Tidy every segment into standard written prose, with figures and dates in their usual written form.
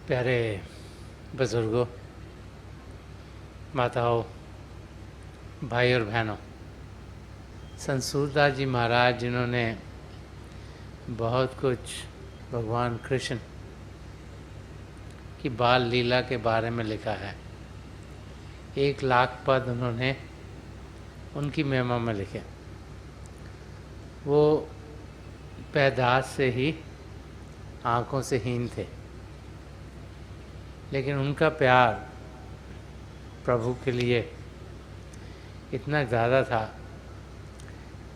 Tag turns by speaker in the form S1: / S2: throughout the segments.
S1: प्यारे बुजुर्गों, माताओं, भाई और बहनों, संत सूरदास जी महाराज जिन्होंने बहुत कुछ भगवान कृष्ण की बाल लीला के बारे में लिखा है। 1,00,000 पद उन्होंने उनकी महिमा में लिखे। वो पैदाश से ही आँखों से हीन थे, लेकिन उनका प्यार प्रभु के लिए इतना ज़्यादा था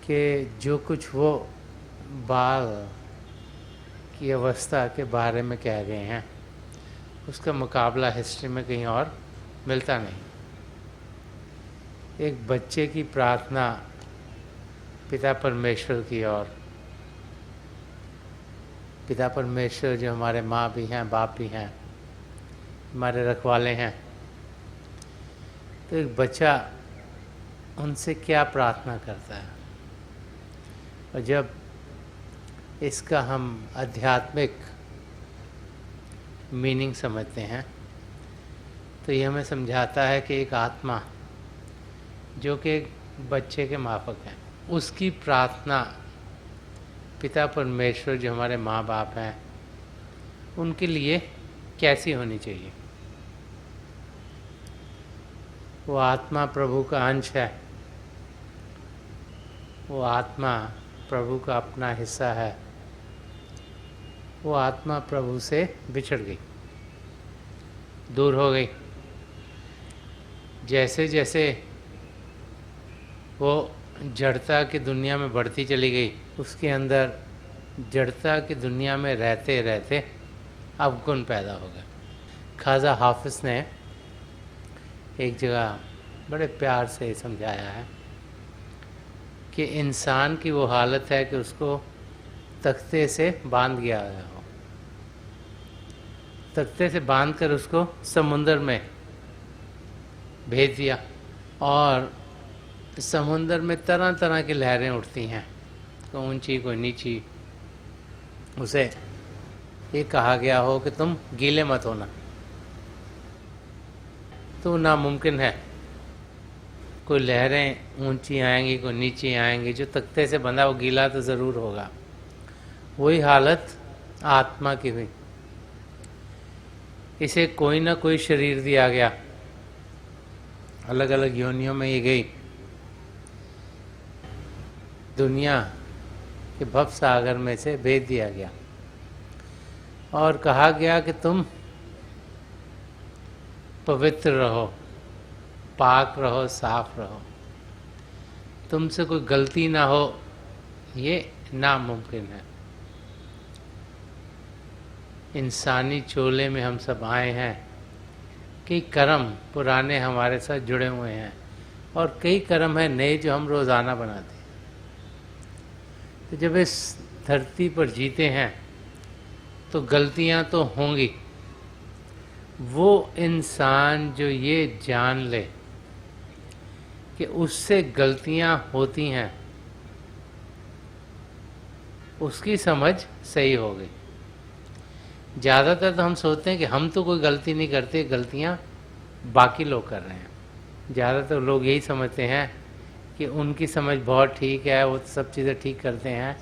S1: कि जो कुछ वो बाल की अवस्था के बारे में कह गए हैं, उसका मुकाबला हिस्ट्री में कहीं और मिलता नहीं। एक बच्चे की प्रार्थना पिता परमेश्वर की ओर, पिता परमेश्वर जो हमारे माँ भी हैं, बाप भी हैं, हमारे रखवाले हैं, तो एक बच्चा उनसे क्या प्रार्थना करता है। और जब इसका हम आध्यात्मिक मीनिंग समझते हैं तो ये हमें समझाता है कि एक आत्मा जो कि एक बच्चे के माफक है, उसकी प्रार्थना पिता परमेश्वर जो हमारे माँ बाप हैं उनके लिए कैसी होनी चाहिए। वो आत्मा प्रभु का अंश है, वो आत्मा प्रभु का अपना हिस्सा है। वो आत्मा प्रभु से बिछड़ गई, दूर हो गई। जैसे जैसे वो जड़ता की दुनिया में बढ़ती चली गई, उसके अंदर जड़ता की दुनिया में रहते रहते अवगुण पैदा हो गया। ख्वाजा हाफिज ने एक जगह बड़े प्यार से समझाया है कि इंसान की वो हालत है कि उसको तख्ते से बांध दिया गया हो, तख्ते से बांध कर उसको समुंदर में भेज दिया, और समुंदर में तरह तरह की लहरें उठती हैं, कोई ऊंची कोई नीची। उसे ये कहा गया हो कि तुम गीले मत होना, तो नामुमकिन है। कोई लहरें ऊंची आएंगी, कोई नीची आएंगी, जो तख्ते से बंधा वो गीला तो ज़रूर होगा। वही हालत आत्मा की हुई। इसे कोई ना कोई शरीर दिया गया, अलग अलग योनियों में ये गई, दुनिया के भव सागर में से भेज दिया गया और कहा गया कि तुम पवित्र रहो, पाक रहो, साफ रहो, तुमसे कोई गलती ना हो, ये नामुमकिन है। इंसानी चोले में हम सब आए हैं, कई कर्म पुराने हमारे साथ जुड़े हुए हैं और कई कर्म हैं नए जो हम रोज़ाना बनाते हैं। तो जब इस धरती पर जीते हैं तो गलतियां तो होंगी। वो इंसान जो ये जान ले कि उससे गलतियां होती हैं, उसकी समझ सही हो गई। ज़्यादातर तो हम सोचते हैं कि हम तो कोई गलती नहीं करते, गलतियां बाकी लोग कर रहे हैं। ज़्यादातर लोग यही समझते हैं कि उनकी समझ बहुत ठीक है, वो सब चीज़ें ठीक करते हैं।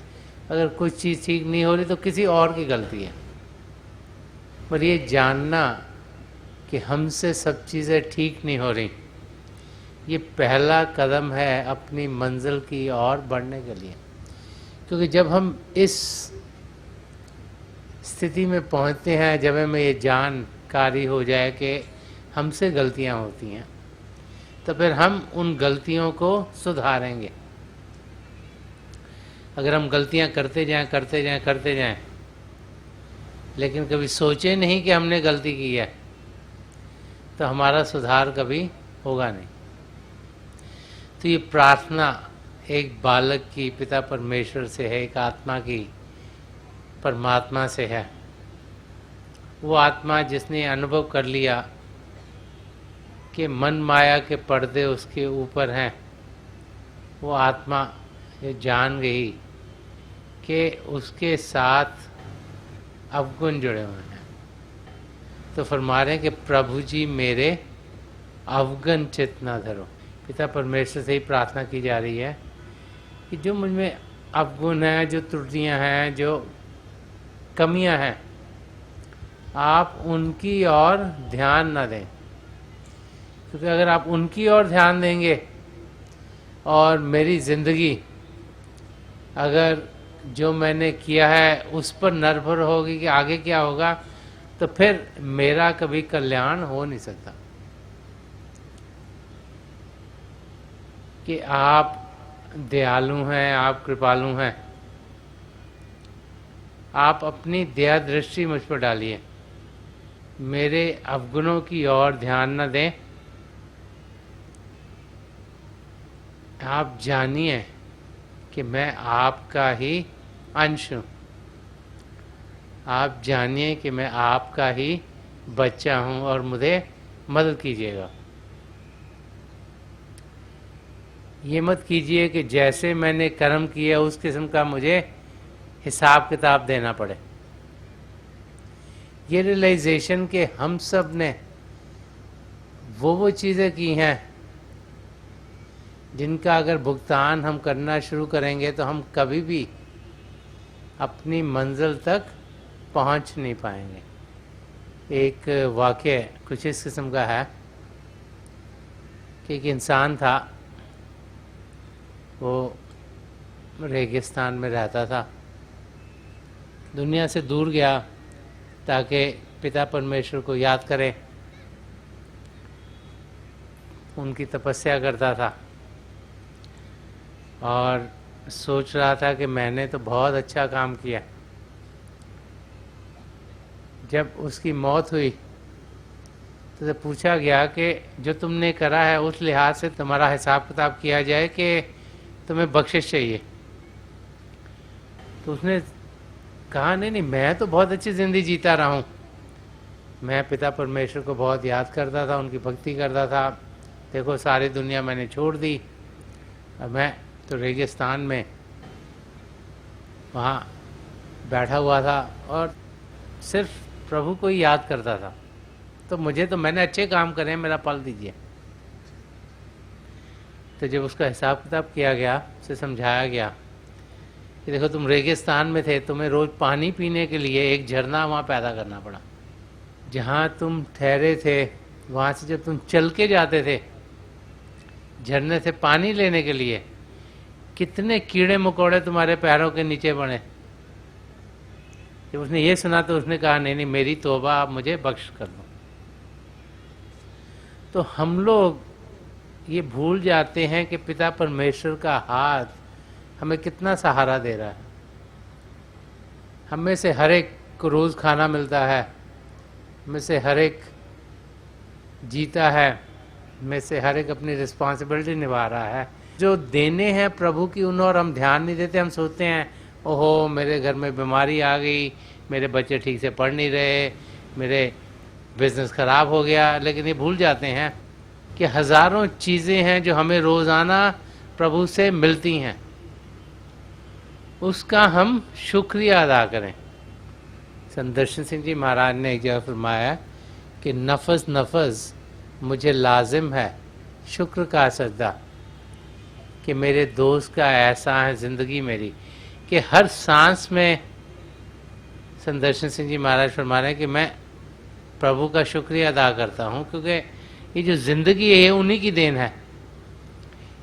S1: अगर कुछ चीज़ ठीक नहीं हो रही तो किसी और की गलती है। पर ये जानना कि हमसे सब चीज़ें ठीक नहीं हो रही, ये पहला कदम है अपनी मंजिल की ओर बढ़ने के लिए। क्योंकि जब हम इस स्थिति में पहुंचते हैं, जब हमें ये जानकारी हो जाए कि हमसे गलतियां होती हैं, तो फिर हम उन गलतियों को सुधारेंगे। अगर हम गलतियां करते जाएं, लेकिन कभी सोचे नहीं कि हमने गलती की है, तो हमारा सुधार कभी होगा नहीं। तो ये प्रार्थना एक बालक की पिता परमेश्वर से है, एक आत्मा की परमात्मा से है। वो आत्मा जिसने अनुभव कर लिया कि मन माया के पर्दे उसके ऊपर हैं, वो आत्मा ये जान गई कि उसके साथ अवगुण जुड़े हुए हैं। तो फरमा रहे हैं कि प्रभु जी मेरे अवगन चित न धरो। पिता परमेश्वर से ही प्रार्थना की जा रही है कि जो मुझ में अवगुण है, जो त्रुटियां हैं, जो कमियां हैं, आप उनकी ओर ध्यान न दें। क्योंकि अगर आप उनकी ओर ध्यान देंगे और मेरी ज़िंदगी अगर जो मैंने किया है उस पर निर्भर होगी कि आगे क्या होगा, तो फिर मेरा कभी कल्याण हो नहीं सकता। कि आप दयालु हैं, आप कृपालु हैं, आप अपनी दया दृष्टि मुझ पर डालिए, मेरे अवगुणों की ओर ध्यान न दें। आप जानिए कि मैं आपका ही अंश हूँ, आप जानिए कि मैं आपका ही बच्चा हूँ और मुझे मदद कीजिएगा। ये मत कीजिए कि जैसे मैंने कर्म किया उस किस्म का मुझे हिसाब किताब देना पड़े। ये रियलाइजेशन कि हम सब ने वो चीज़ें की हैं जिनका अगर भुगतान हम करना शुरू करेंगे तो हम कभी भी अपनी मंजिल तक पहुंच नहीं पाएंगे। एक वाक़या कुछ इस किस्म का है कि एक इंसान था, वो रेगिस्तान में रहता था, दुनिया से दूर गया ताकि पिता परमेश्वर को याद करे, उनकी तपस्या करता था और सोच रहा था कि मैंने तो बहुत अच्छा काम किया। जब उसकी मौत हुई तो पूछा गया कि जो तुमने करा है उस लिहाज से तुम्हारा हिसाब किताब किया जाए कि तुम्हें बख्शिश चाहिए। तो उसने कहा नहीं नहीं, मैं तो बहुत अच्छी ज़िंदगी जीता रहा हूँ, मैं पिता परमेश्वर को बहुत याद करता था, उनकी भक्ति करता था, देखो सारी दुनिया मैंने छोड़ दी और मैं तो रेगिस्तान में वहाँ बैठा हुआ था और सिर्फ प्रभु को ही याद करता था, तो मैंने अच्छे काम करे, मेरा फल दीजिए। तो जब उसका हिसाब किताब किया गया, उसे समझाया गया कि देखो तुम रेगिस्तान में थे, तुम्हें रोज़ पानी पीने के लिए एक झरना वहाँ पैदा करना पड़ा। जहाँ तुम ठहरे थे वहाँ से जब तुम चल के जाते थे झरने से पानी लेने के लिए, कितने कीड़े मकोड़े तुम्हारे पैरों के नीचे बने। जब उसने ये सुना तो उसने कहा नहीं नहीं, मेरी तौबा, आप मुझे बख्श कर दो। तो हम लोग ये भूल जाते हैं कि पिता परमेश्वर का हाथ हमें कितना सहारा दे रहा है। हमें से हर एक को रोज़ खाना मिलता है, हमें से हर एक जीता है, हमें से हर एक अपनी रिस्पॉन्सिबिलिटी निभा रहा है। जो देने हैं प्रभु की उन और हम ध्यान नहीं देते। हम सोचते हैं ओहो मेरे घर में बीमारी आ गई, मेरे बच्चे ठीक से पढ़ नहीं रहे, मेरे बिजनेस ख़राब हो गया, लेकिन ये भूल जाते हैं कि हज़ारों चीज़ें हैं जो हमें रोज़ाना प्रभु से मिलती हैं, उसका हम शुक्रिया अदा करें। संदर्शन सिंह जी महाराज ने एक जगह फरमाया कि नफस नफस मुझे लाजिम है शुक्र का सजदा, कि मेरे दोस्त का ऐसा है ज़िंदगी मेरी कि हर सांस में संदर्शन सिंह जी महाराज फरमा रहे हैं कि मैं प्रभु का शुक्रिया अदा करता हूँ, क्योंकि ये जो ज़िंदगी है उन्हीं की देन है।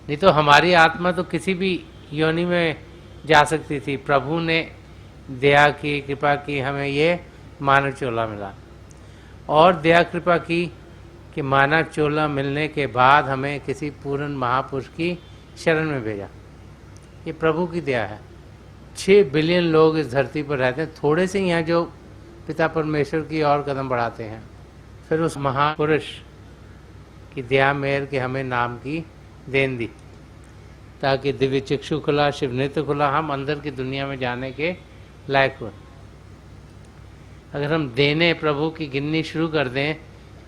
S1: नहीं तो हमारी आत्मा तो किसी भी योनि में जा सकती थी। प्रभु ने दया की, कृपा की, हमें ये मानव चोला मिला, और दया कृपा की कि मानव चोला मिलने के बाद हमें किसी पूर्ण महापुरुष की शरण में भेजा। ये प्रभु की दया है। 6 बिलियन लोग इस धरती पर रहते हैं, थोड़े से ही हैं जो पिता परमेश्वर की ओर कदम बढ़ाते हैं। फिर उस महापुरुष की दया मेहर के हमें नाम की देन दी, ताकि दिव्य चक्षु खुला, शिव नेत्र खुला, हम अंदर की दुनिया में जाने के लायक हुए। अगर हम देने प्रभु की गिननी शुरू कर दें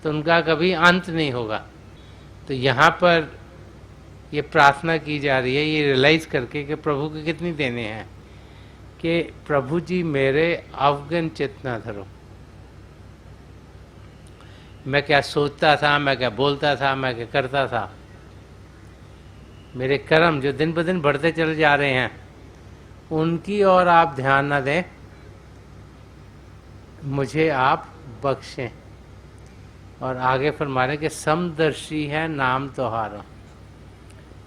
S1: तो उनका कभी अंत नहीं होगा। तो यहाँ पर ये प्रार्थना की जा रही है, ये रियलाइज़ करके कि प्रभु के कितनी देने हैं, कि प्रभु जी मेरे अवगन चित न धरो। मैं क्या सोचता था, मैं क्या बोलता था, मैं क्या करता था। मेरे कर्म जो दिन ब दिन बढ़ते चले जा रहे हैं, उनकी ओर आप ध्यान न दें, मुझे आप बख्शें। और आगे फरमा रहे कि समदर्शी है नाम तुम्हारा,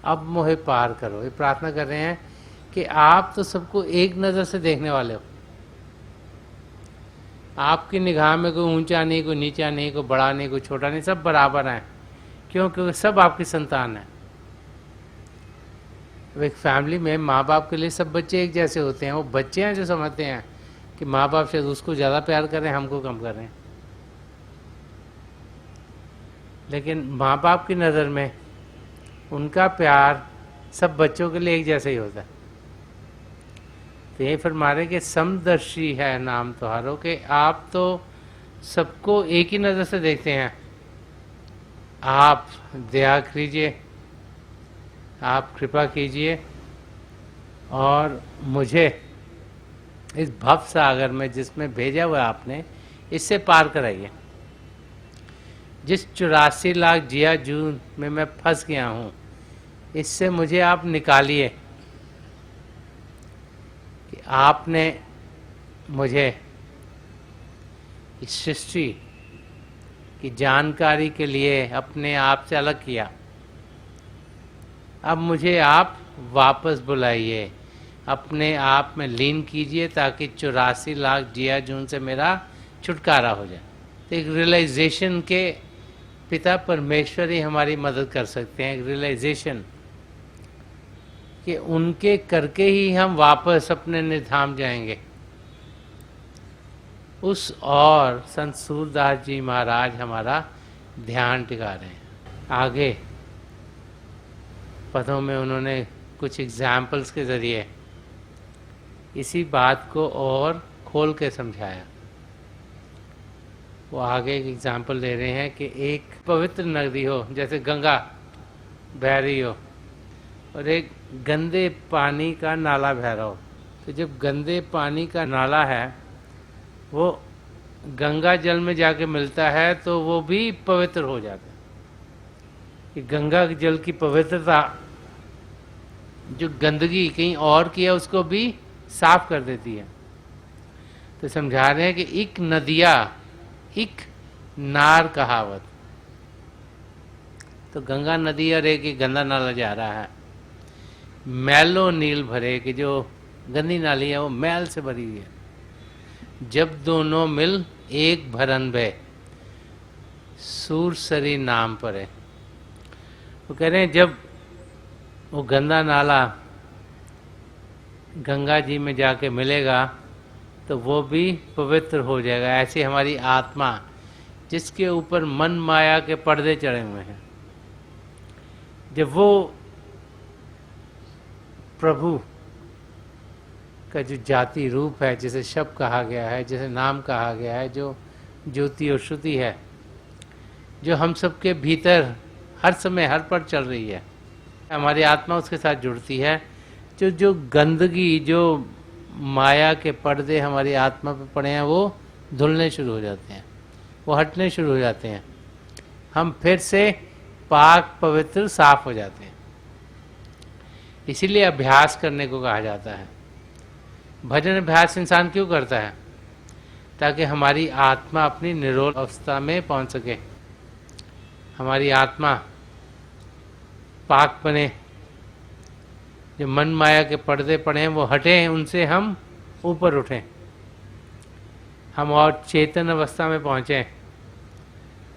S1: अब मोहे पार करो। ये प्रार्थना कर रहे हैं कि आप तो सबको एक नज़र से देखने वाले हो। आपकी निगाह में कोई ऊंचा नहीं, कोई नीचा नहीं, कोई बड़ा नहीं, कोई छोटा नहीं, सब बराबर हैं। क्यों? क्योंकि सब आपकी संतान है। एक फैमिली में माँ बाप के लिए सब बच्चे एक जैसे होते हैं। वो बच्चे हैं जो समझते हैं कि माँ बाप शायद उसको ज़्यादा प्यार कर रहे हैं, हमको कम कर रहे हैं। लेकिन माँ बाप की नज़र में उनका प्यार सब बच्चों के लिए एक जैसा ही होता है। तो यही फरमा रहे कि समदर्शी है नाम तुम्हारो, कि आप तो सबको एक ही नज़र से देखते हैं। आप दया कीजिए, आप कृपा कीजिए और मुझे इस भव सागर में जिसमें भेजा हुआ आपने, इससे पार कराइए। जिस 84 लाख जिया जून में मैं फंस गया हूँ, इससे मुझे आप निकालिए। कि आपने मुझे इस सृष्टि की जानकारी के लिए अपने आप से अलग किया। अब मुझे आप वापस बुलाइए, अपने आप में लीन कीजिए, ताकि 84 लाख जिया जून से मेरा छुटकारा हो जाए। तो एक रियलाइजेशन के पिता परमेश्वर ही हमारी मदद कर सकते हैं। एक रियलाइजेशन कि उनके करके ही हम वापस अपने निर्धाम जाएंगे। उस और संत सूरदास जी महाराज हमारा ध्यान टिका रहे हैं। आगे पदों में उन्होंने कुछ एग्जाम्पल्स के ज़रिए इसी बात को और खोल के समझाया। वो आगे एक एग्जाम्पल दे रहे हैं कि एक पवित्र नदी हो, जैसे गंगा बह रही हो, और एक गंदे पानी का नाला बह रहा हो। तो जब गंदे पानी का नाला है वो गंगा जल में जाके मिलता है तो वो भी पवित्र हो जाता है। कि गंगा जल की पवित्रता जो गंदगी कहीं और की है उसको भी साफ कर देती है। तो समझा रहे हैं कि एक नदिया एक नार कहावत। तो गंगा नदी और एक गंदा नाला जा रहा है, मैलो नील भरे, कि जो गंदी नाली है वो मैल से भरी हुई है। जब दोनों मिल एक भरन बे, सूरसरी नाम पर है। वो कह रहे हैं जब वो गंदा नाला गंगा जी में जाके मिलेगा तो वो भी पवित्र हो जाएगा। ऐसे हमारी आत्मा जिसके ऊपर मन माया के पर्दे चढ़े हुए हैं, जब वो प्रभु का जो जाति रूप है, जिसे शब्द कहा गया है, जिसे नाम कहा गया है, जो ज्योति और श्रुति है, जो हम सबके भीतर हर समय हर पल चल रही है, हमारी आत्मा उसके साथ जुड़ती है। जो गंदगी, जो माया के पर्दे हमारी आत्मा पे पड़े हैं, वो धुलने शुरू हो जाते हैं, वो हटने शुरू हो जाते हैं। हम फिर से पाक पवित्र साफ हो जाते हैं। इसीलिए अभ्यास करने को कहा जाता है। भजन अभ्यास इंसान क्यों करता है? ताकि हमारी आत्मा अपनी निरोल अवस्था में पहुंच सके, हमारी आत्मा पाक बने, जो मन माया के पर्दे पड़े हैं वो हटें, उनसे हम ऊपर उठें, हम और चेतन अवस्था में पहुँचें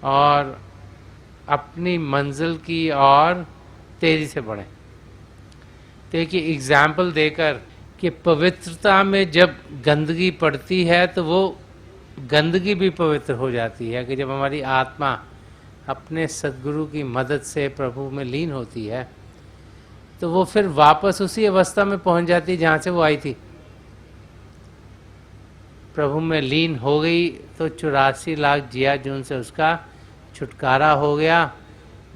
S1: और अपनी मंजिल की और तेज़ी से बढ़ें। तो एक एग्जाम्पल देकर कि पवित्रता में जब गंदगी पड़ती है तो वो गंदगी भी पवित्र हो जाती है। कि जब हमारी आत्मा अपने सद्गुरु की मदद से प्रभु में लीन होती है तो वो फिर वापस उसी अवस्था में पहुंच जाती है जहाँ से वो आई थी। प्रभु में लीन हो गई तो 84 लाख जिया जून से उसका छुटकारा हो गया।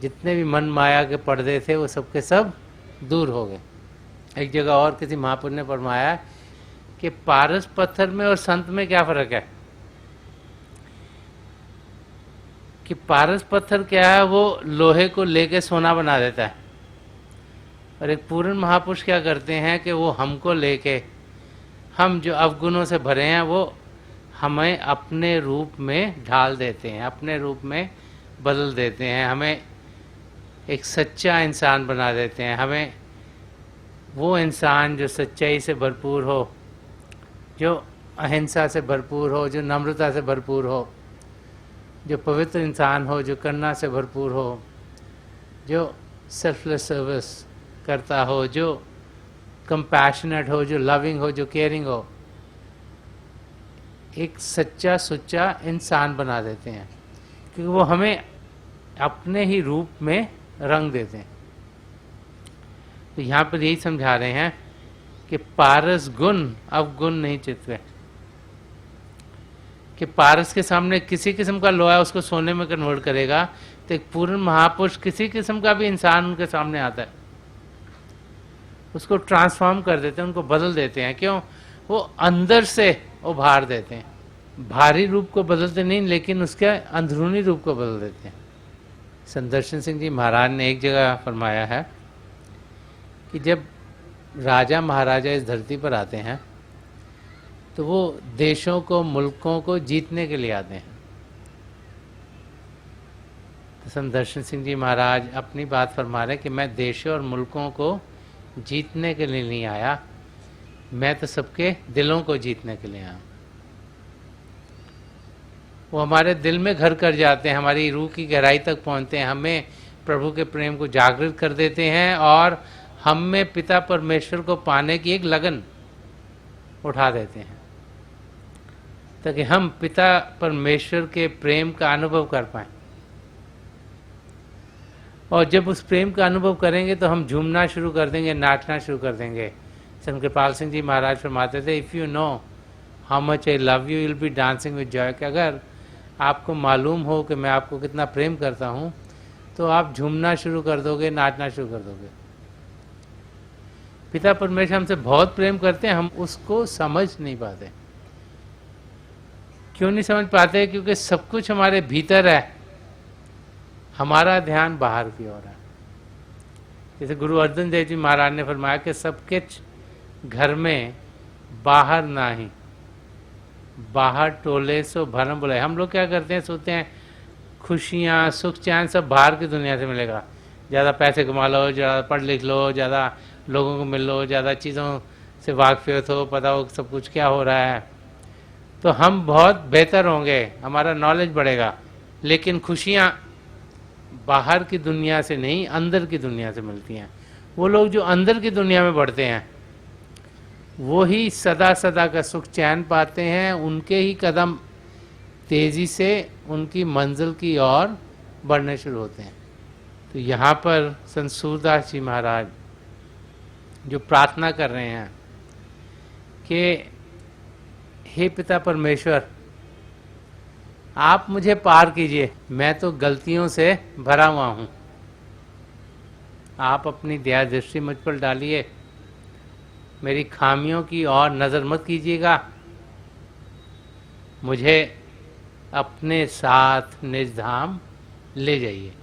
S1: जितने भी मन माया के पर्दे थे वो सब के सब दूर हो गए। एक जगह और किसी महापुरुष ने फरमाया कि पारस पत्थर में और संत में क्या फ़र्क है? कि पारस पत्थर क्या है, वो लोहे को लेके सोना बना देता है, और एक पूर्ण महापुरुष क्या करते हैं कि वो हमको लेके, हम जो अवगुणों से भरे हैं वो हमें अपने रूप में ढाल देते हैं, अपने रूप में बदल देते हैं, हमें एक सच्चा इंसान बना देते हैं, हमें वो इंसान जो सच्चाई से भरपूर हो, जो अहिंसा से भरपूर हो, जो नम्रता से भरपूर हो, जो पवित्र इंसान हो, जो करुणा से भरपूर हो, जो सेल्फलेस सर्विस करता हो, जो कंपैशनेट हो, जो लविंग हो, जो केयरिंग हो, एक सच्चा सुच्चा इंसान बना देते हैं, क्योंकि वो हमें अपने ही रूप में रंग देते हैं। तो यहाँ पर यही समझा रहे हैं कि पारस गुण अवगुण नहीं चित्त, कि पारस के सामने किसी किस्म का लोहा उसको सोने में कन्वर्ट करेगा, तो एक पूर्ण महापुरुष किसी किस्म का भी इंसान उनके सामने आता है, उसको ट्रांसफॉर्म कर देते हैं, उनको बदल देते हैं। क्यों? वो अंदर से उभार देते हैं, भारी रूप को बदलते नहीं, लेकिन उसके अंदरूनी रूप को बदल देते हैं। संदर्शन सिंह जी महाराज ने एक जगह फरमाया है कि जब राजा महाराजा इस धरती पर आते हैं तो वो देशों को, मुल्कों को जीतने के लिए आते हैं। तो संदर्शन सिंह जी महाराज अपनी बात फरमा रहे कि मैं देशों और मुल्कों को जीतने के लिए नहीं आया, मैं तो सबके दिलों को जीतने के लिए आया। वो हमारे दिल में घर कर जाते हैं, हमारी रूह की गहराई तक पहुंचते हैं, हमें प्रभु के प्रेम को जागृत कर देते हैं और हम में पिता परमेश्वर को पाने की एक लगन उठा देते हैं, ताकि हम पिता परमेश्वर के प्रेम का अनुभव कर पाएं। और जब उस प्रेम का अनुभव करेंगे तो हम झूमना शुरू कर देंगे, नाचना शुरू कर देंगे। संत कृपाल सिंह जी महाराज फरमाते थे, if you know how much I love you, will be dancing with Joy. कि अगर आपको मालूम हो कि मैं आपको कितना प्रेम करता हूँ तो आप झूमना शुरू कर दोगे, नाचना शुरू कर दोगे। पिता परमेश्वर हमसे बहुत प्रेम करते हैं, हम उसको समझ नहीं पाते। क्यों नहीं समझ पाते? क्योंकि सब कुछ हमारे भीतर है, हमारा ध्यान बाहर की ओर है। जैसे गुरु अर्जन देव जी महाराज ने फरमाया कि सब कुछ घर में, बाहर नाही, बाहर टोले सो भरम बुलाए। हम लोग क्या करते हैं, सोचते हैं खुशियाँ, सुख, चैन सब बाहर की दुनिया से मिलेगा। ज़्यादा पैसे कमा लो, ज़्यादा पढ़ लिख लो, ज़्यादा लोगों को मिल लो, ज़्यादा चीज़ों से वाकफियत हो, पता हो सब कुछ क्या हो रहा है, तो हम बहुत बेहतर होंगे, हमारा नॉलेज बढ़ेगा। लेकिन खुशियाँ बाहर की दुनिया से नहीं, अंदर की दुनिया से मिलती हैं। वो लोग जो अंदर की दुनिया में बढ़ते हैं वो ही सदा सदा का सुख चैन पाते हैं, उनके ही कदम तेज़ी से उनकी मंजिल की ओर बढ़ने शुरू होते हैं। तो यहाँ पर संत सूरदास जी महाराज जो प्रार्थना कर रहे हैं कि हे पिता परमेश्वर, आप मुझे पार कीजिए, मैं तो गलतियों से भरा हुआ हूँ, आप अपनी दया दृष्टि मुझ पर डालिए, मेरी खामियों की ओर नज़र मत कीजिएगा, मुझे अपने साथ निज धाम ले जाइए।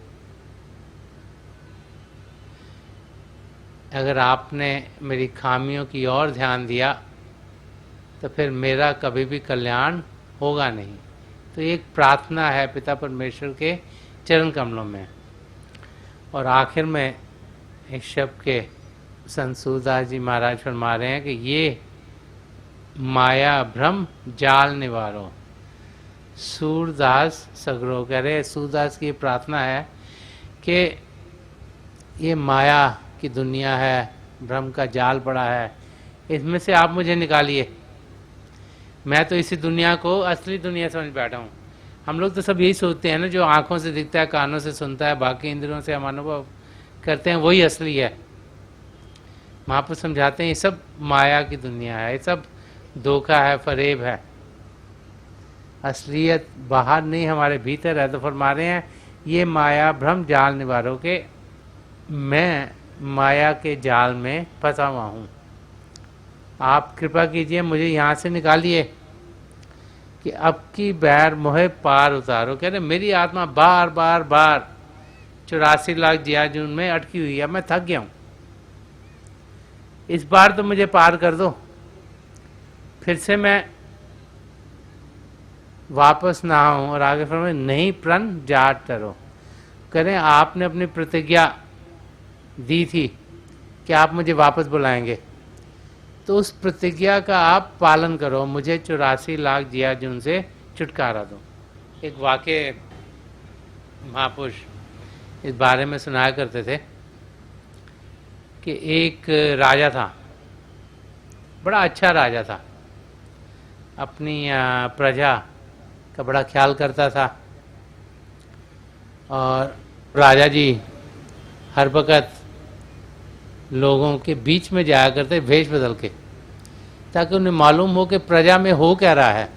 S1: अगर आपने मेरी खामियों की ओर ध्यान दिया तो फिर मेरा कभी भी कल्याण होगा नहीं। तो एक प्रार्थना है पिता परमेश्वर के चरण कमलों में। और आखिर में एक शब्द के संत सूरदास जी महाराज फरमा रहे हैं कि ये माया भ्रम जाल निवारो। सूरदास सगरो कह रहे, सूरदास की प्रार्थना है कि ये माया की दुनिया है, भ्रम का जाल पड़ा है, इसमें से आप मुझे निकालिए। मैं तो इसी दुनिया को असली दुनिया समझ बैठा हूँ। हम लोग तो सब यही सोचते हैं ना, जो आँखों से दिखता है, कानों से सुनता है, बाकी इंद्रियों से हम अनुभव करते हैं, वही असली है। महापुरुष समझाते हैं ये सब माया की दुनिया है, ये सब धोखा है, फरेब है, असलियत बाहर नहीं हमारे भीतर है। तो फरमा रहे हैं ये माया भ्रम जाल निवारो के मैं माया के जाल में फंसा हुआ हूँ, आप कृपा कीजिए मुझे यहाँ से निकालिए। कि अब की बार मोहे पार उतारो। कह रहे मेरी आत्मा बार बार बार 84 लाख जियाजून में अटकी हुई है, मैं थक गया हूं, इस बार तो मुझे पार कर दो, फिर से मैं वापस ना आऊं। और आगे फरमाए नहीं प्रण जाट टरो। करें आपने अपनी प्रतिज्ञा दी थी कि आप मुझे वापस बुलाएंगे, तो उस प्रतिज्ञा का आप पालन करो, मुझे 84 लाख जियाजून से छुटकारा दो। एक वाक्य महापुरुष इस बारे में सुनाया करते थे कि एक राजा था, बड़ा अच्छा राजा था, अपनी प्रजा का बड़ा ख्याल करता था, और राजा जी हर वक़्त लोगों के बीच में जाया करते भेष बदल के, ताकि उन्हें मालूम हो कि प्रजा में हो क्या रहा है,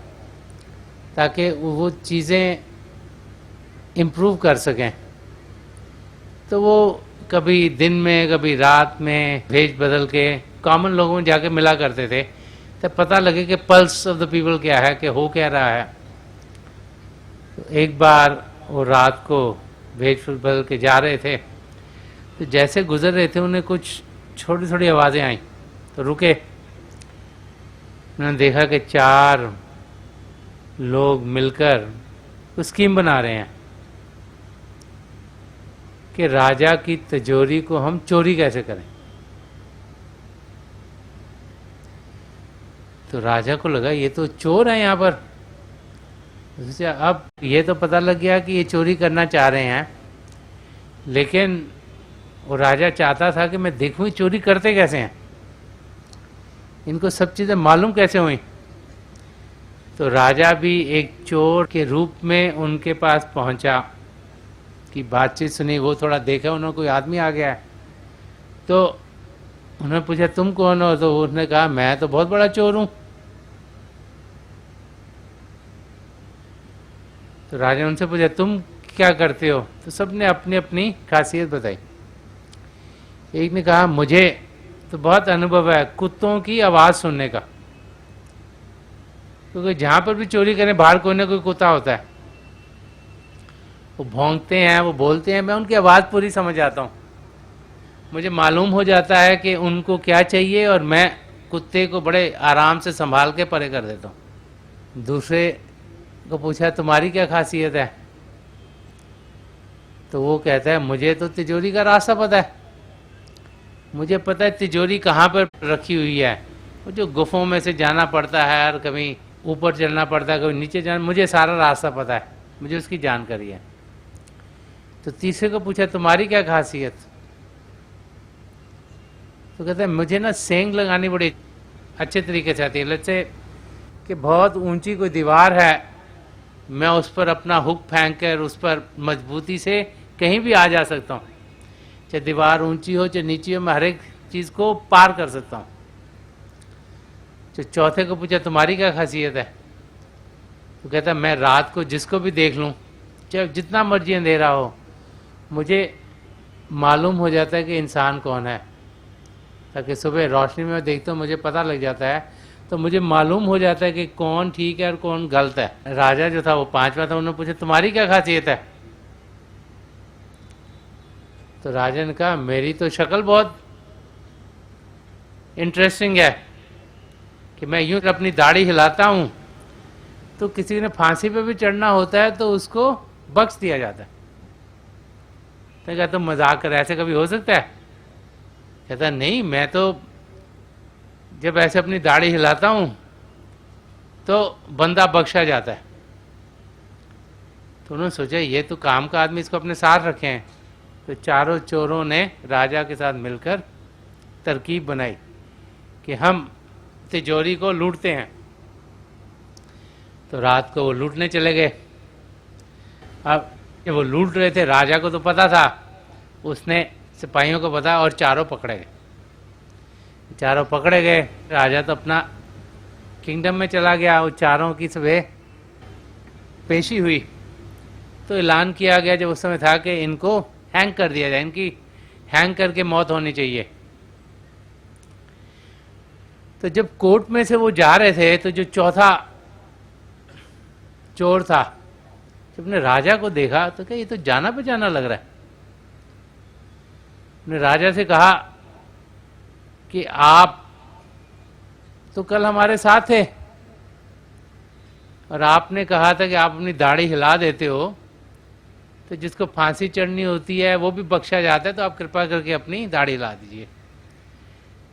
S1: ताकि वो चीज़ें इम्प्रूव कर सकें। तो वो कभी दिन में कभी रात में भेष बदल के कॉमन लोगों में जाके मिला करते थे, तो पता लगे कि पल्स ऑफ द पीपल क्या है, कि हो क्या रहा है। तो एक बार वो रात को भेष बदल के जा रहे थे, तो जैसे गुजर रहे थे उन्हें कुछ छोटी छोटी आवाज़ें आई, तो रुके। उन्होंने देखा कि 4 लोग मिलकर कुछ स्कीम बना रहे हैं कि राजा की तिजोरी को हम चोरी कैसे करें। तो राजा को लगा ये तो चोर है यहाँ पर। अब ये तो पता लग गया कि ये चोरी करना चाह रहे हैं, लेकिन वो राजा चाहता था कि मैं देखूं चोरी करते कैसे हैं, इनको सब चीज़ें मालूम कैसे हुई। तो राजा भी एक चोर के रूप में उनके पास पहुंचा, कि बातचीत सुनी, वो थोड़ा देखा, उन्होंने कोई आदमी आ गया है, तो उन्होंने पूछा तुम कौन हो। तो उसने कहा मैं तो बहुत बड़ा चोर हूं। तो राजा ने उनसे पूछा तुम क्या करते हो। तो सबने अपनी अपनी खासियत बताई। एक ने कहा मुझे तो बहुत अनुभव है कुत्तों की आवाज़ सुनने का, क्योंकि जहाँ पर भी चोरी करें बाहर कोई ना कोई कुत्ता होता है, वो भौंकते हैं, वो बोलते हैं, मैं उनकी आवाज़ पूरी समझ आता हूँ, मुझे मालूम हो जाता है कि उनको क्या चाहिए, और मैं कुत्ते को बड़े आराम से संभाल के परे कर देता हूँ। दूसरे को पूछा तुम्हारी क्या खासियत है। तो वो कहता है मुझे तो तिजोरी का रास्ता पता है, मुझे पता है तिजोरी कहाँ पर रखी हुई है, वो जो गुफों में से जाना पड़ता है, और कभी ऊपर चलना पड़ता है, कभी नीचे जाना, मुझे सारा रास्ता पता है, मुझे उसकी जानकारी है। तो तीसरे को पूछा तुम्हारी क्या खासियत। तो कहता है मुझे ना सेंग लगानी बड़ी अच्छे तरीके से आती है। जैसे कि बहुत ऊंची कोई दीवार है, मैं उस पर अपना हुक फेंक कर उस पर मजबूती से कहीं भी आ जा सकता हूँ, चाहे दीवार ऊंची हो चाहे नीची हो, मैं हर एक चीज़ को पार कर सकता हूँ। तो चौथे को पूछा तुम्हारी क्या खासियत है। तो कहता मैं रात को जिसको भी देख लूँ, चाहे जितना मर्जी अंधेरा हो, मुझे मालूम हो जाता है कि इंसान कौन है, ताकि सुबह रोशनी में देखता हूँ मुझे पता लग जाता है, तो मुझे मालूम हो जाता है कि कौन ठीक है और कौन गलत है। राजा जो था वो 5वां था, उन्होंने पूछा तुम्हारी क्या खासियत है। तो राजा ने कहा मेरी तो शक्ल बहुत इंटरेस्टिंग है, कि मैं यूं अपनी दाढ़ी हिलाता हूं तो किसी ने फांसी पे भी चढ़ना होता है तो उसको बख्श दिया जाता है। तो कहता तुम मजाक कर, ऐसे कभी हो सकता है। कहता नहीं, मैं तो जब ऐसे अपनी दाढ़ी हिलाता हूं तो बंदा बख्शा जाता है। तो उन्होंने सोचा ये तो काम का आदमी, इसको अपने साथ रखे हैं। तो चारों चोरों ने राजा के साथ मिलकर तरकीब बनाई कि हम तिजोरी को लूटते हैं। तो रात को वो लूटने चले गए। अब जब वो लूट रहे थे, राजा को तो पता था, उसने सिपाहियों को बताया और चारों पकड़े गए। चारों पकड़े गए, राजा तो अपना किंगडम में चला गया। वो चारों की सुबह पेशी हुई तो ऐलान किया गया जब उस समय था कि इनको हैंग कर दिया जाए, इनकी हैंग करके मौत होनी चाहिए। तो जब कोर्ट में से वो जा रहे थे तो जो चौथा चोर था, जब अपने राजा को देखा तो क्या ये तो जाना पहचाना लग रहा है। अपने राजा से कहा कि आप तो कल हमारे साथ थे और आपने कहा था कि आप अपनी दाढ़ी हिला देते हो तो जिसको फांसी चढ़नी होती है वो भी बख्शा जाता है, तो आप कृपा करके अपनी दाढ़ी हिला दीजिए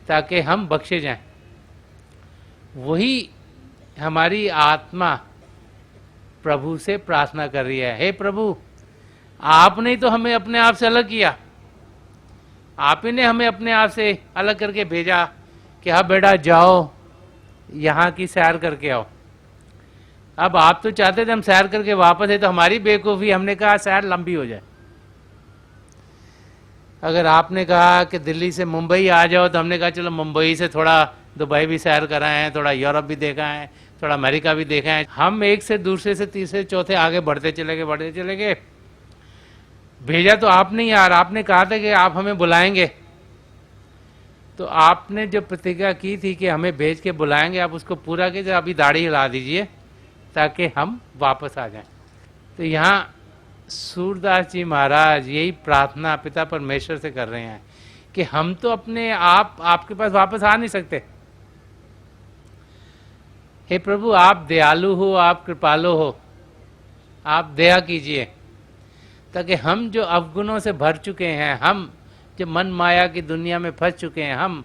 S1: ताकि हम बख्शे जाएं। वही हमारी आत्मा प्रभु से प्रार्थना कर रही है, हे प्रभु, आपने तो हमें अपने आप से अलग किया, आप ही ने हमें अपने आप से अलग करके भेजा कि हाँ बेटा जाओ यहाँ की सैर करके आओ। अब आप तो चाहते थे हम सैर करके वापस है, तो हमारी बेवकूफ़ी, हमने कहा सैर लंबी हो जाए। अगर आपने कहा कि दिल्ली से मुंबई आ जाओ तो हमने कहा चलो मुंबई से थोड़ा दुबई भी सैर कराए हैं, थोड़ा यूरोप भी देखा है, थोड़ा अमेरिका भी देखा है। हम एक से दूसरे से तीसरे चौथे आगे बढ़ते चले गए। भेजा तो आपने यार, आपने कहा था कि आप हमें बुलाएंगे, तो आपने जो प्रतिज्ञा की थी कि हमें भेज के बुलाएंगे, आप उसको पूरा कीजिए। अभी दाढ़ी हिला दीजिए ताकि हम वापस आ जाएं। तो यहाँ सूरदास जी महाराज यही प्रार्थना पिता परमेश्वर से कर रहे हैं कि हम तो अपने आप आपके पास वापस आ नहीं सकते। हे प्रभु, आप दयालु हो, आप कृपालु हो, आप दया कीजिए ताकि हम जो अवगुणों से भर चुके हैं, हम जो मन माया की दुनिया में फंस चुके हैं, हम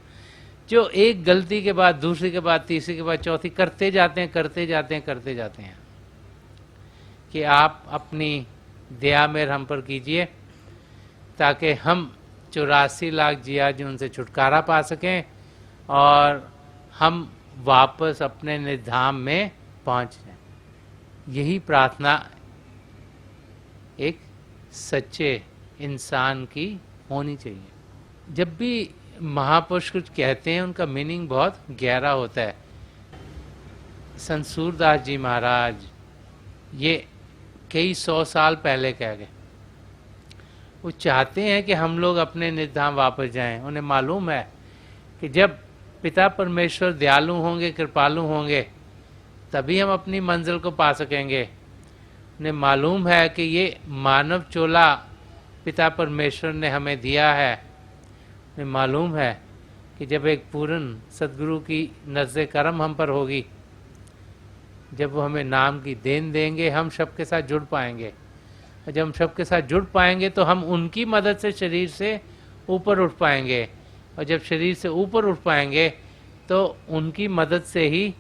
S1: जो एक गलती के बाद दूसरी के बाद तीसरी के बाद चौथी करते जाते हैं, कि आप अपनी दया में हम पर कीजिए ताकि हम 84 लाख जिया जी उनसे छुटकारा पा सकें और हम वापस अपने निधाम में पहुंच जाएं। यही प्रार्थना एक सच्चे इंसान की होनी चाहिए। जब भी महापुरुष कुछ कहते हैं उनका मीनिंग बहुत गहरा होता है। संत सूरदास जी महाराज ये कई 100 साल पहले कह गए। वो चाहते हैं कि हम लोग अपने निधाम वापस जाएं। उन्हें मालूम है कि जब पिता परमेश्वर दयालु होंगे, कृपालु होंगे, तभी हम अपनी मंजिल को पा सकेंगे। उन्हें मालूम है कि ये मानव चोला पिता परमेश्वर ने हमें दिया है। उन्हें मालूम है कि जब एक पूर्ण सद्गुरु की नज़्ज़े करम हम पर होगी, जब वो हमें नाम की देन देंगे, हम सबके साथ जुड़ पाएंगे। और जब हम सबके साथ जुड़ पाएंगे तो हम उनकी मदद से शरीर से ऊपर उठ पाएंगे, और जब शरीर से ऊपर उठ पाएंगे तो उनकी मदद से ही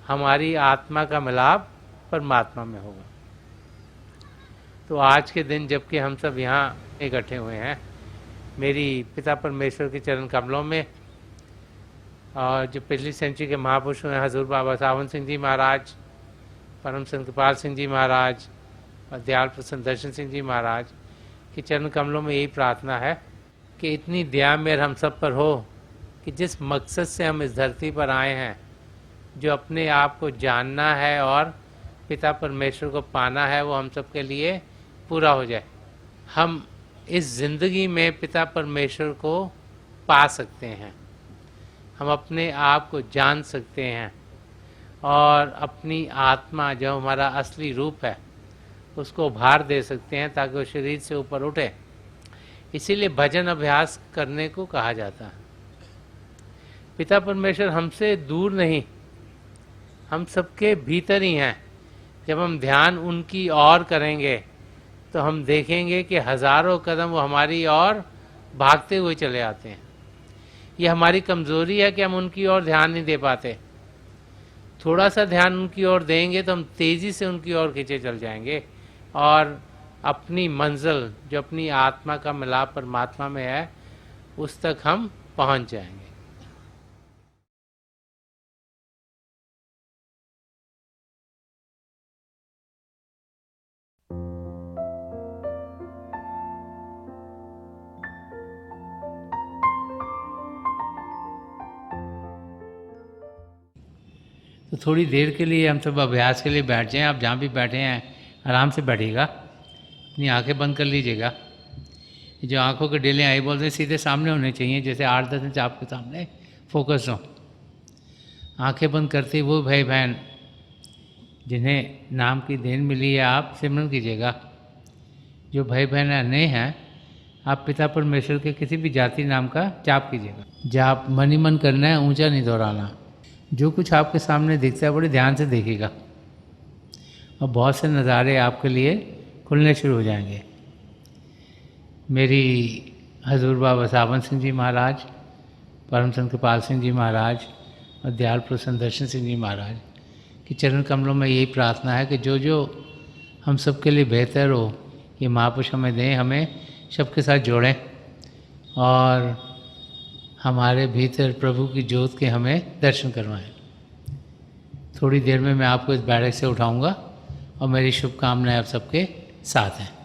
S1: हमारी आत्मा का मिलाप परमात्मा में होगा। तो आज के दिन जबकि हम सब यहाँ इकट्ठे हुए हैं, मेरी पिता परमेश्वर के चरण कमलों में, और जो पिछली सेंचुरी के महापुरुष हैं हजूर बाबा सावन सिंह जी महाराज, परम संत कृपाल सिंह जी महाराज और दयाल प्रसन्न दर्शन सिंह जी महाराज के चरण कमलों में यही प्रार्थना है कि इतनी दया मेहर हम सब पर हो कि जिस मकसद से हम इस धरती पर आए हैं, जो अपने आप को जानना है और पिता परमेश्वर को पाना है, वो हम सब के लिए पूरा हो जाए। हम इस ज़िंदगी में पिता परमेश्वर को पा सकते हैं, हम अपने आप को जान सकते हैं और अपनी आत्मा जो हमारा असली रूप है उसको उभार दे सकते हैं ताकि वो शरीर से ऊपर उठे। इसीलिए भजन अभ्यास करने को कहा जाता है। पिता परमेश्वर हमसे दूर नहीं, हम सबके भीतर ही हैं। जब हम ध्यान उनकी ओर करेंगे तो हम देखेंगे कि हज़ारों कदम वो हमारी ओर भागते हुए चले आते हैं। ये हमारी कमज़ोरी है कि हम उनकी ओर ध्यान नहीं दे पाते। थोड़ा सा ध्यान उनकी ओर देंगे तो हम तेज़ी से उनकी ओर खींचे चल जाएंगे और अपनी मंजिल जो अपनी आत्मा का मिलाप परमात्मा में है उस तक हम पहुंच जाएंगे। तो थोड़ी देर के लिए हम सब अभ्यास के लिए बैठ जाएं। आप जहाँ भी बैठे हैं आराम से बैठिएगा, अपनी आंखें बंद कर लीजिएगा। जो आंखों के डेले आई बोलते हैं सीधे सामने होने चाहिए, जैसे 8-10 इंच आपके सामने फोकस हो। आंखें बंद करते वो भाई बहन जिन्हें नाम की देन मिली है आप सिमरन कीजिएगा। जो भाई बहन नए हैं, आप पिता परमेश्वर के किसी भी जाति नाम का जाप कीजिएगा। जाप मन ही मन करना है, ऊंचा नहीं दोहराना। जो कुछ आपके सामने दिखता है बड़े ध्यान से देखिएगा, और बहुत से नज़ारे आपके लिए खुलने शुरू हो जाएंगे। मेरी हजूर बाबा सावन सिंह जी महाराज, परम संत कृपाल सिंह जी महाराज और दयाल प्रसन्न दर्शन सिंह जी महाराज कि चरण कमलों में यही प्रार्थना है कि जो जो हम सबके लिए बेहतर हो ये महापुरुष हमें दें, हमें सबके साथ जोड़ें और हमारे भीतर प्रभु की ज्योत के हमें दर्शन करवाएं। थोड़ी देर में मैं आपको इस बैठक से उठाऊंगा और मेरी शुभकामनाएं आप सबके साथ हैं।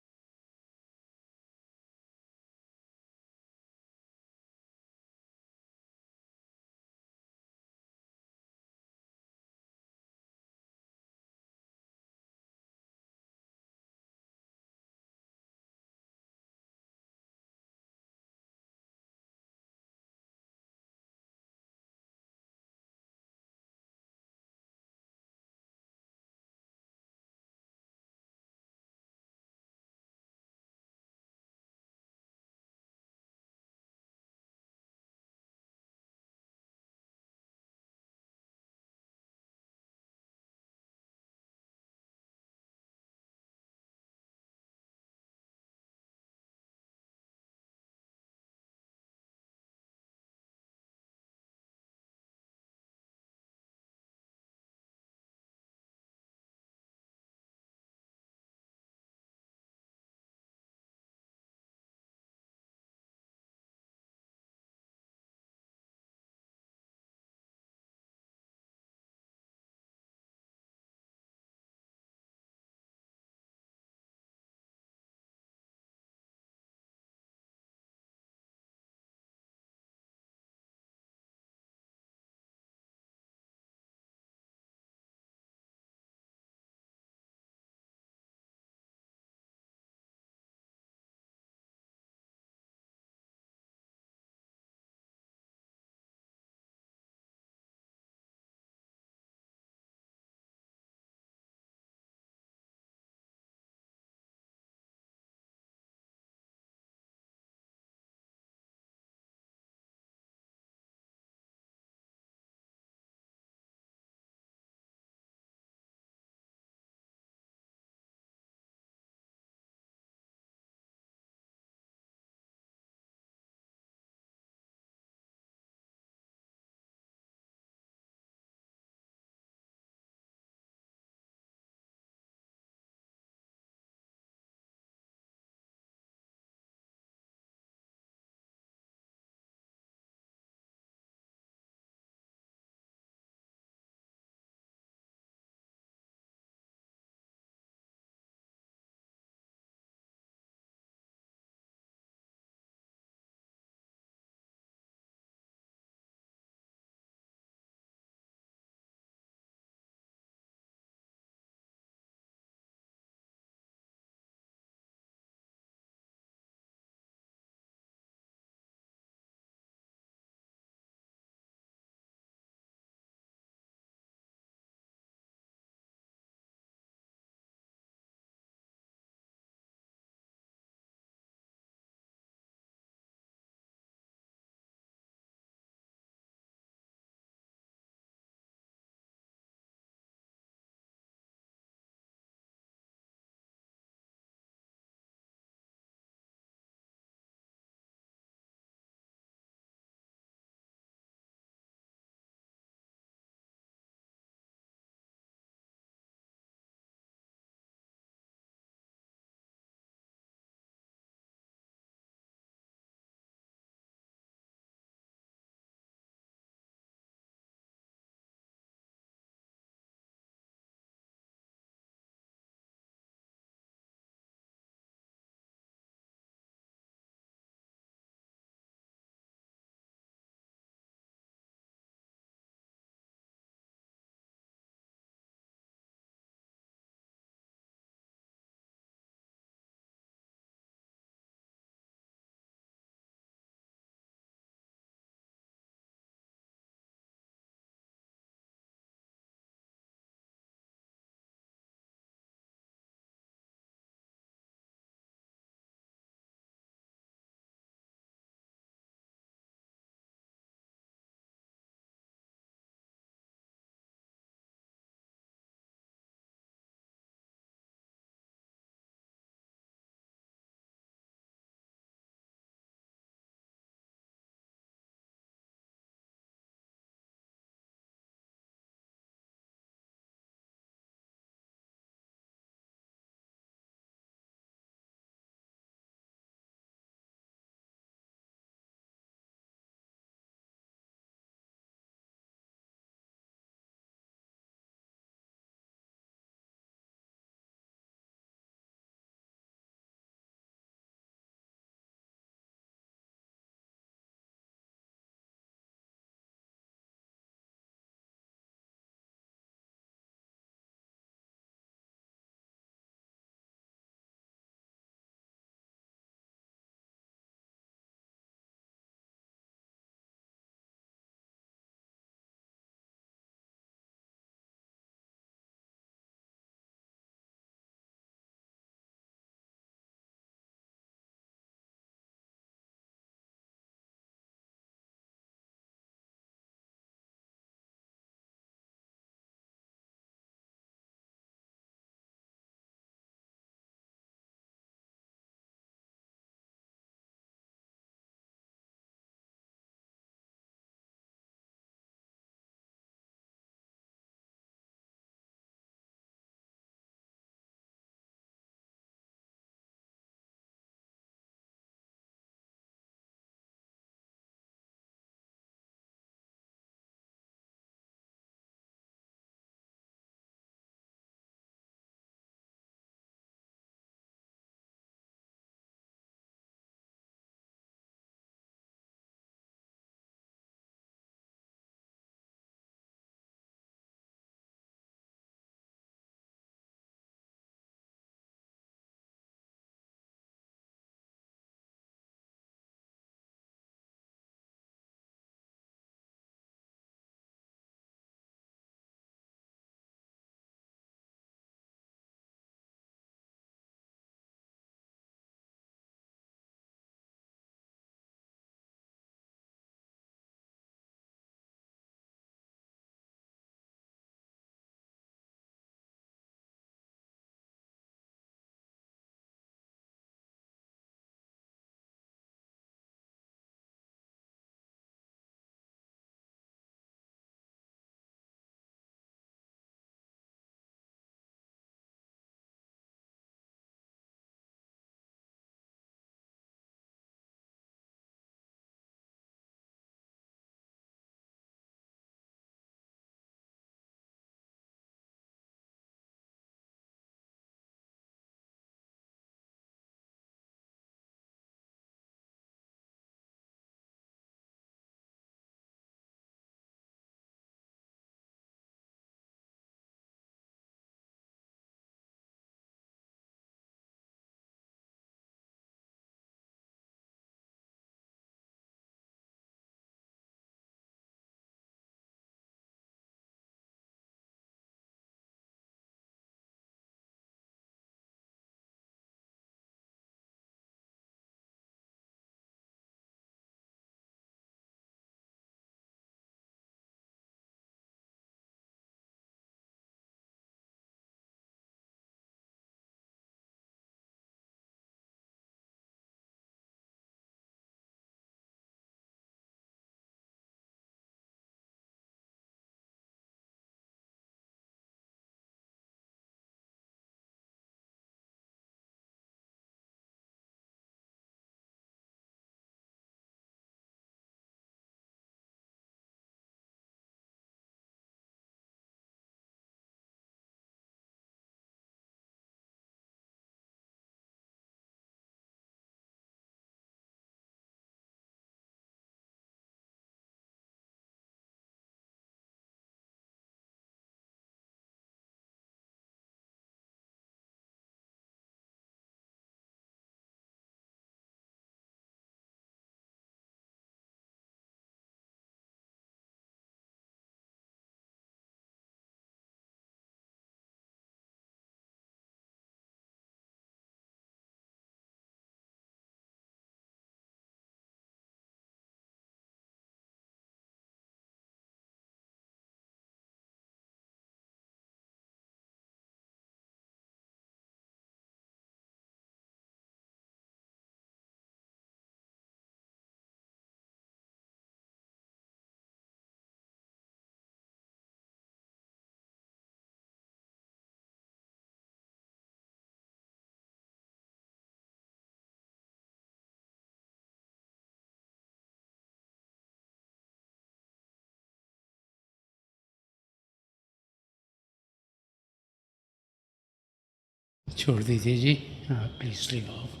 S2: छोड़ दीजिए जी, हाँ प्लीज़ लीव ऑफ।